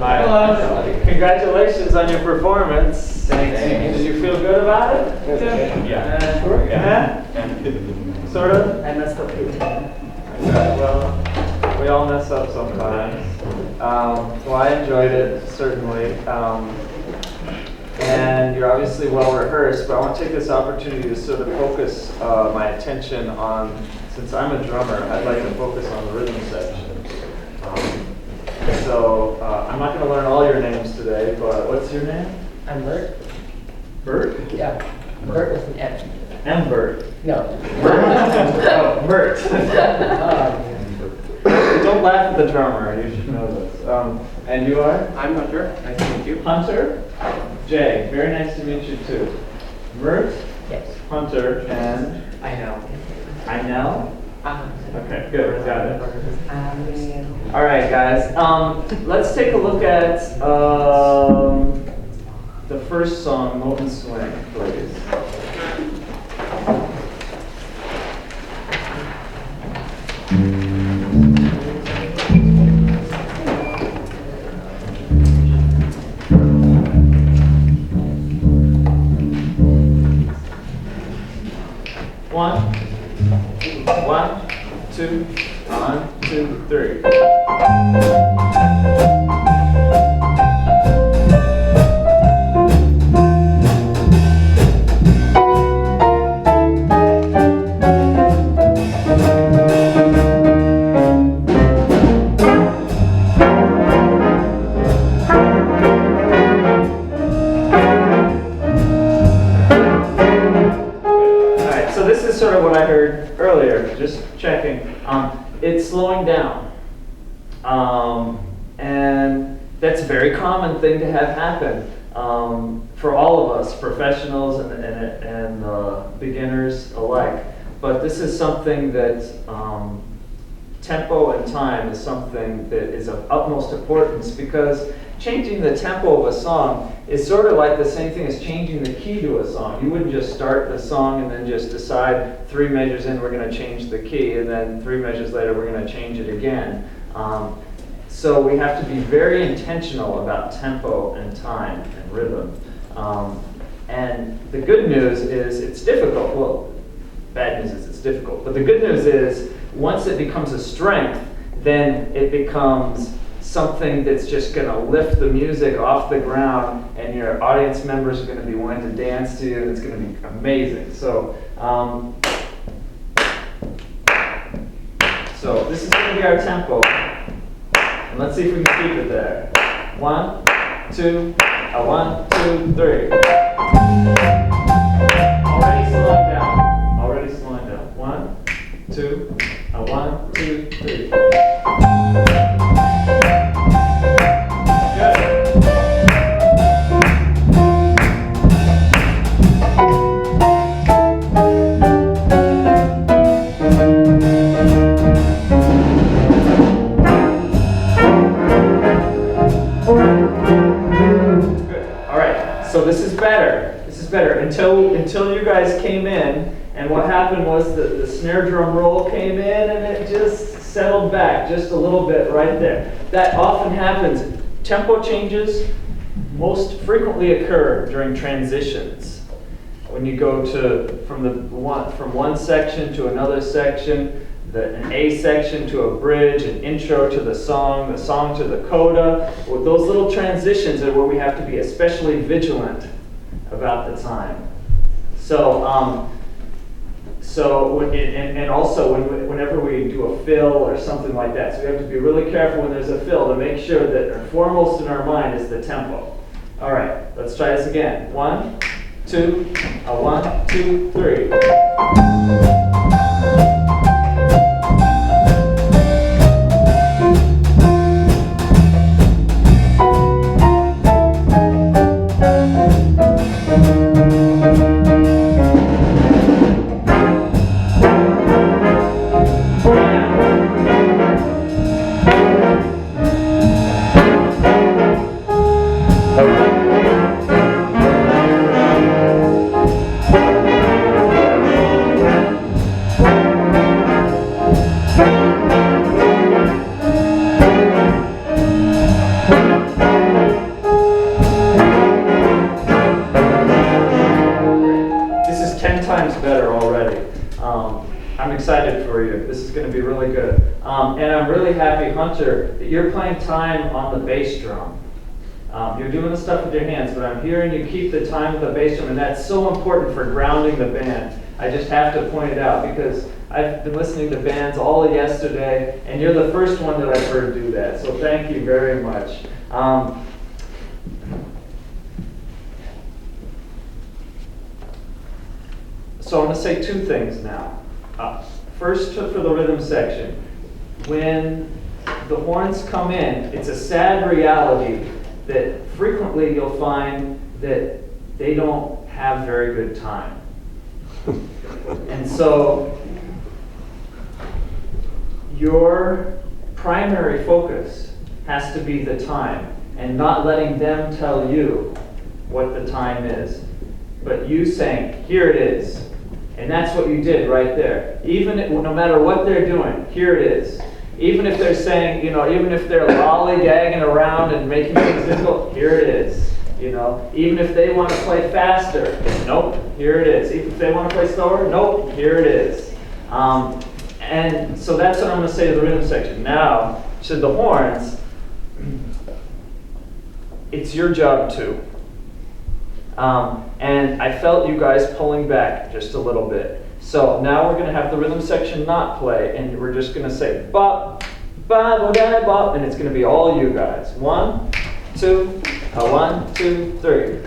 Hi. Hello. Congratulations on your performance. Thanks. Did you feel good about it? Yeah. Sure. Yeah. Sort of? I messed up too. Well, we all mess up sometimes. Well, I enjoyed it, certainly. And you're obviously well rehearsed, but I want to take this opportunity to sort of focus my attention on, since I'm a drummer, I'd like to focus on the rhythm section. So I'm not going to learn all your names today, but what's your name? I'm Bert. Bert? Yeah. Bert with an F. M. Bert. No. Oh, Bert. Don't laugh at the drummer, you should know this. And you are? I'm Hunter. Nice to meet you. Hunter? Jay, very nice to meet you too. Mert? Yes. Hunter, and I know. Einel? Okay, good, got it. Um, All right, guys. Let's take a look at the first song, Molten Swing, please. One, two, three. Alright, so this is sort of what I heard earlier, just checking. It's slowing down. And that's a very common thing to have happen for all of us, professionals and beginners alike. But this is something that tempo and time is something that is of utmost importance, because changing the tempo of a song is sort of like the same thing as changing the key to a song. You wouldn't just start the song and then just decide 3 measures in we're going to change the key, and then 3 measures later we're going to change it again. So we have to be very intentional about tempo and time and rhythm. And the good news is it's difficult. Well, bad news is it's difficult. But the good news is once it becomes a strength, then it becomes something that's just going to lift the music off the ground, and your audience members are going to be wanting to dance to you, and it's going to be amazing. So this is going to be our tempo. And let's see if we can keep it there. 1, 2, 1, 2, 3. Already slowing down. Already slowing down. 1, 2, 1, 2, 3. So this is better. This is better until you guys came in, and what happened was the snare drum roll came in and it just settled back just a little bit right there. That often happens. Tempo changes most frequently occur during transitions. When you go from one section to another section, an A section to a bridge, an intro to the song to the coda. Well, those little transitions are where we have to be especially vigilant about the time. So, and also whenever we do a fill or something like that, so we have to be really careful when there's a fill to make sure that foremost in our mind is the tempo. All right, let's try this again. 1, 2, 1, 2, 3. you. This is going to be really good. And I'm really happy, Hunter, that you're playing time on the bass drum. You're doing the stuff with your hands, but I'm hearing you keep the time with the bass drum, and that's so important for grounding the band. I just have to point it out because I've been listening to bands all yesterday, and you're the first one that I've heard do that. So thank you very much. So I'm going to say two things now. First, for the rhythm section. When the horns come in, it's a sad reality that frequently you'll find that they don't have very good time. And so your primary focus has to be the time and not letting them tell you what the time is, but you saying, here it is. And that's what you did right there. No matter what they're doing, here it is. Even if they're saying, even if they're lollygagging around and making things difficult, here it is. Even if they want to play faster, nope, here it is. Even if they want to play slower, nope, here it is. And so that's what I'm going to say to the rhythm section. Now, to the horns, it's your job too. And I felt you guys pulling back just a little bit. So now we're going to have the rhythm section not play, and we're just going to say bop, bop, da, bop, and it's going to be all you guys. 1, 2, 1, 2, 3.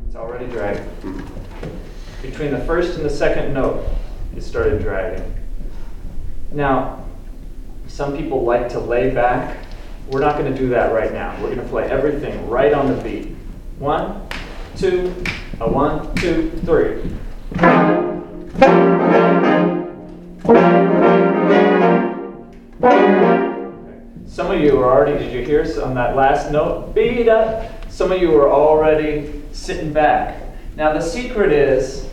It's already dragging. Between the first and the second note, it started dragging. Now, some people like to lay back. We're not going to do that right now. We're going to play everything right on the beat. 1, 2, 1, 2, 3. Some of you are already, did you hear on that last note? Beat up. Some of you are already sitting back. Now the secret is,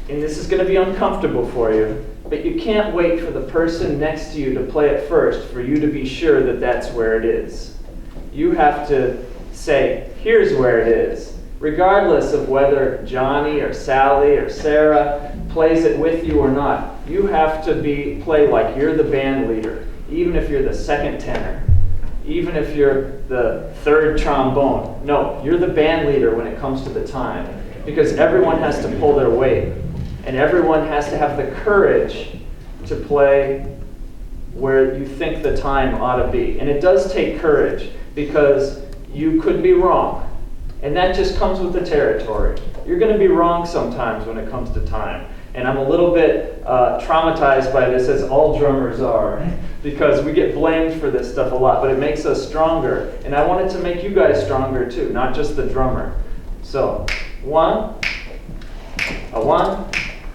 and this is going to be uncomfortable for you, but you can't wait for the person next to you to play it first for you to be sure that that's where it is. You have to say, here's where it is. Regardless of whether Johnny or Sally or Sarah plays it with you or not, you have to play like you're the band leader, even if you're the second tenor, even if you're the third trombone. No, you're the band leader when it comes to the time, because everyone has to pull their weight, and everyone has to have the courage to play where you think the time ought to be. And it does take courage, because you could be wrong. And that just comes with the territory. You're going to be wrong sometimes when it comes to time. And I'm a little bit traumatized by this, as all drummers are, because we get blamed for this stuff a lot, but it makes us stronger. And I wanted to make you guys stronger too, not just the drummer. So, 1,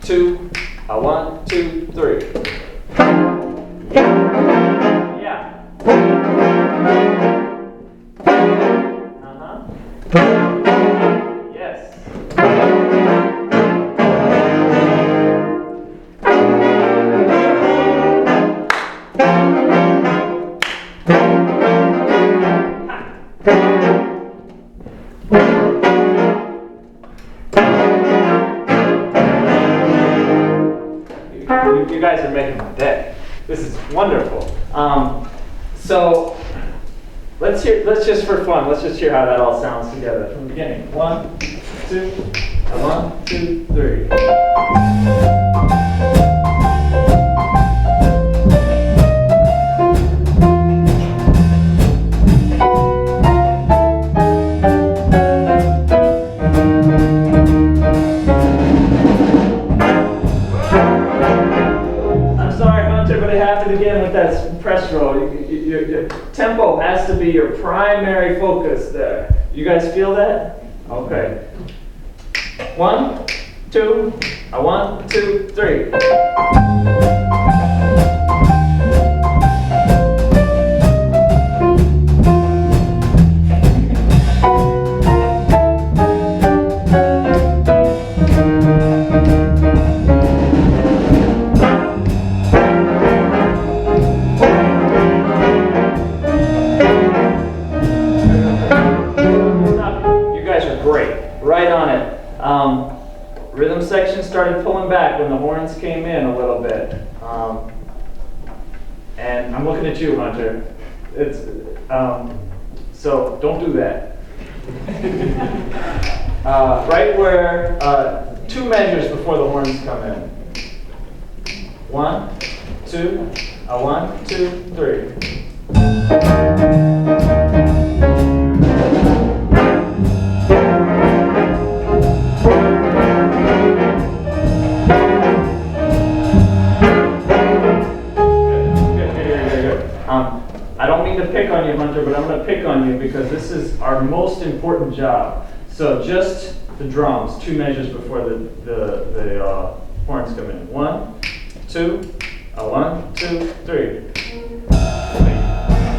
2, 1, 2, 3. Yeah. Yes. You guys are making my day. This is wonderful. So let's just for fun, let's just hear how that all sounds together from the beginning. 1, 2, 1, 2, 3. Again with that press roll, your tempo has to be your primary focus there. You guys feel that? Okay. 1, 2, 1, 2, 3. right on it. Rhythm section started pulling back when the horns came in a little bit. And I'm looking at you, Hunter. So don't do that. Right where 2 measures before the horns come in. 1, 2, 1, 2, 3. I don't mean to pick on you, Hunter, but I'm going to pick on you because this is our most important job. So just the drums, 2 measures before the horns come in. 1, 2, 1, 2, 3.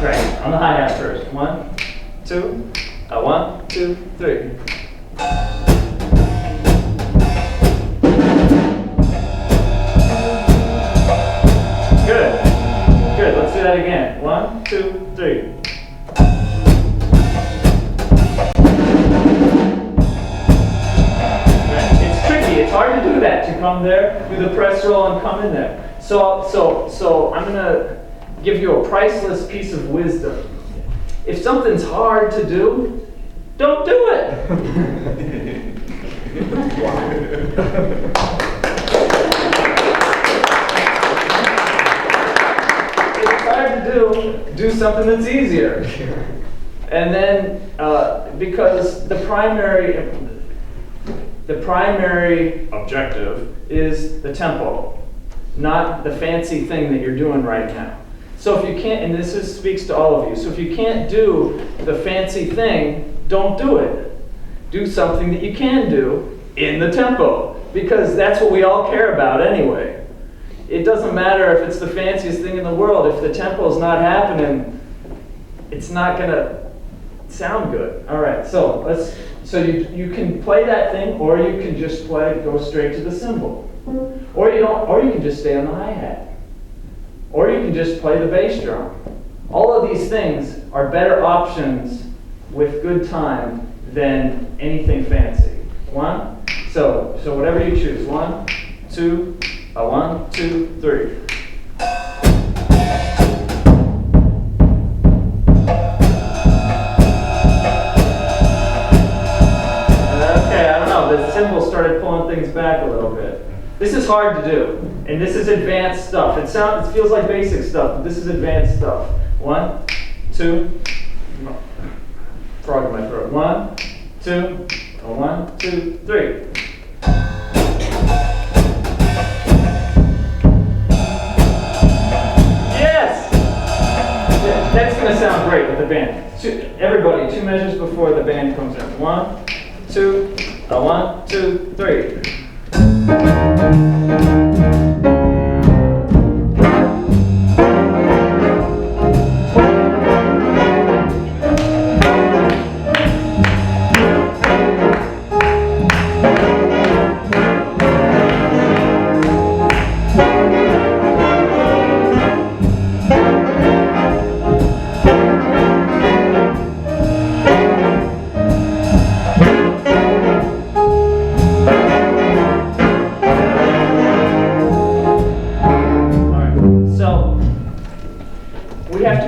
Great. On the hi-hat first. 1, 2, 1, 2, 3. Good. Good. Let's do that again. 1, 2, 3. It's tricky. It's hard to do that. To come there, do the press roll, and come in there. So I'm gonna give you a priceless piece of wisdom. If something's hard to do, don't do it. Do something that's easier. And then, because the primary objective is the tempo, not the fancy thing that you're doing right now. So if you can't, and speaks to all of you, so if you can't do the fancy thing, don't do it. Do something that you can do in the tempo, because that's what we all care about anyway. It doesn't matter if it's the fanciest thing in the world. If the tempo's not happening, it's not gonna sound good. All right, so you can play that thing, or you can just go straight to the cymbal, or you can just stay on the hi-hat, or you can just play the bass drum. All of these things are better options with good time than anything fancy. So whatever you choose. 1, 2. 1, 2, 3. Okay, I don't know. The cymbal started pulling things back a little bit. This is hard to do, and this is advanced stuff. It feels like basic stuff, but this is advanced stuff. 1, 2. Frog in my throat. 1, 2. 1, 2, 3. That's going to sound great with the band. Everybody, 2 measures before the band comes in. 1, 2, 1, 2, 3.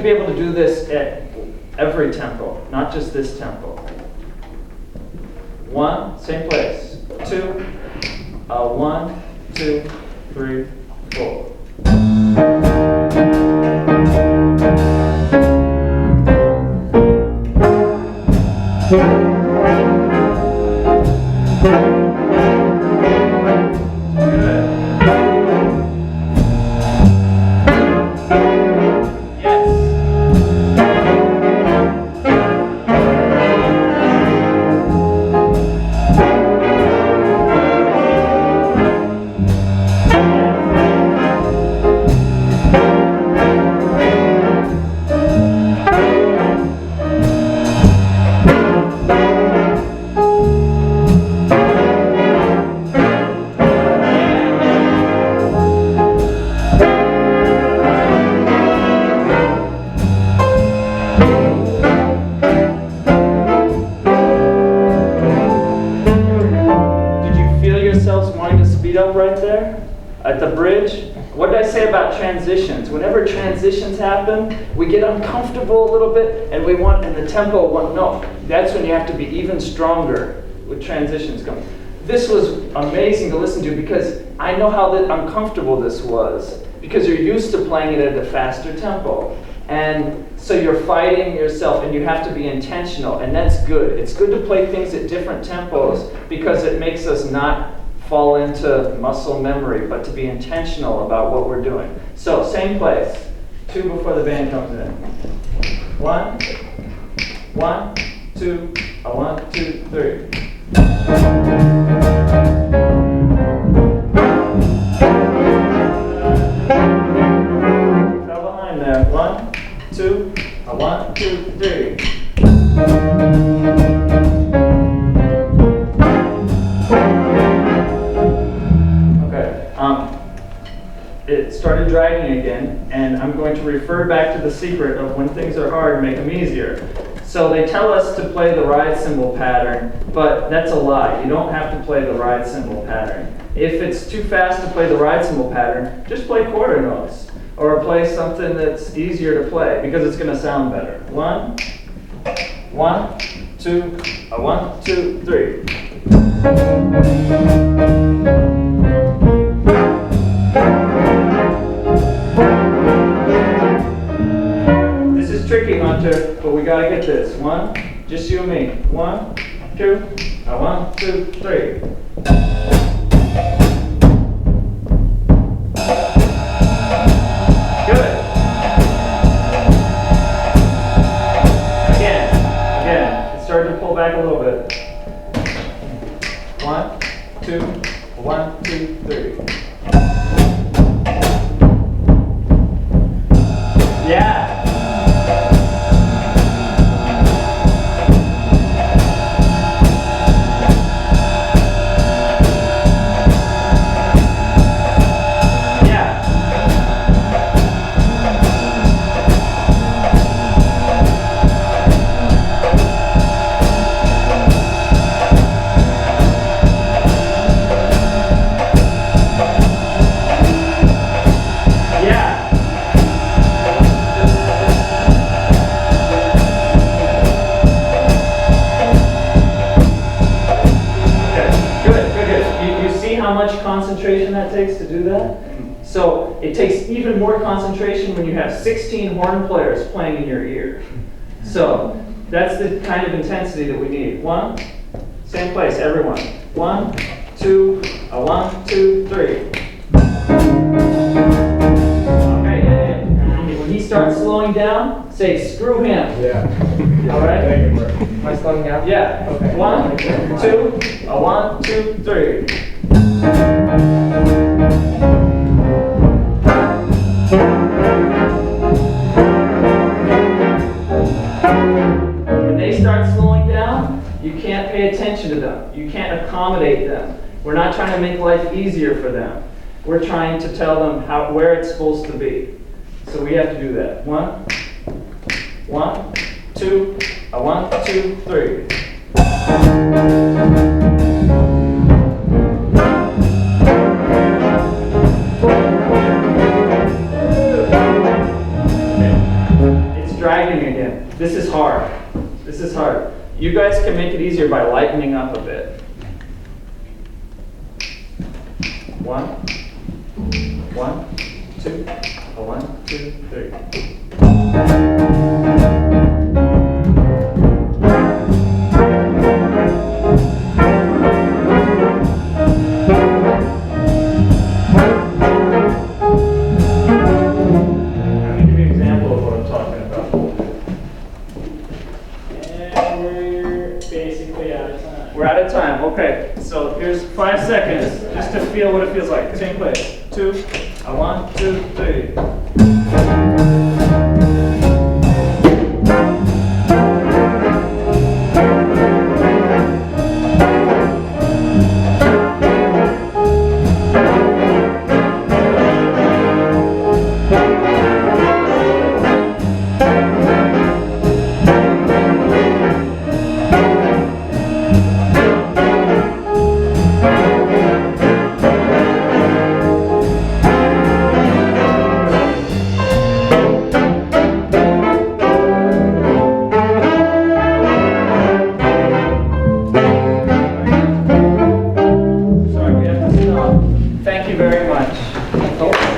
Be able to do this at every tempo, not just this tempo. 1, same place. 2, 1, 2, 3, 4. speed up right there at the bridge. What did I say about transitions? Whenever transitions happen, we get uncomfortable a little bit, and the tempo, no, that's when you have to be even stronger with transitions coming. This was amazing to listen to because I know how uncomfortable this was because you're used to playing it at a faster tempo. And so you're fighting yourself and you have to be intentional, and that's good. It's good to play things at different tempos because it makes us not fall into muscle memory, but to be intentional about what we're doing. So, same place. 2 before the band comes in. 1, 1, 2, 1, 2, 3. Fell behind there. 1, 2, 1, 2, 3. It started dragging again, and I'm going to refer back to the secret of when things are hard, make them easier. So they tell us to play the ride cymbal pattern, but that's a lie. You don't have to play the ride cymbal pattern. If it's too fast to play the ride cymbal pattern, just play quarter notes, or play something that's easier to play, because it's going to sound better. 1, 1, 2, 1, 2, 3. This is tricky, Hunter, but we gotta get this. 1, just you and me. 1, 2, 1, 2, 3. Good. Again. It started to pull back a little bit. 1, 2, 1, 2, 3. Yeah. Concentration that takes to do that. So it takes even more concentration when you have 16 horn players playing in your ear. So that's the kind of intensity that we need. 1, same place, everyone. 1, 2, 1, 2, 3. Okay, and when he starts slowing down, say screw him. Yeah. All right. Am I slowing down? Yeah. Okay. 1, 2, 1, 2, 3. When they start slowing down, you can't pay attention to them. You can't accommodate them. We're not trying to make life easier for them. We're trying to tell them where it's supposed to be. So we have to do that. 1, 1, 2, 1, 2, 3. Dragging again. This is hard. This is hard. You guys can make it easier by lightening up a bit. 1, 1, 2, 1, 2, 3. We're out of time. Okay, so here's 5 seconds just to feel what it feels like. Same place. 2, 1, 2, 3. very much. Thank you.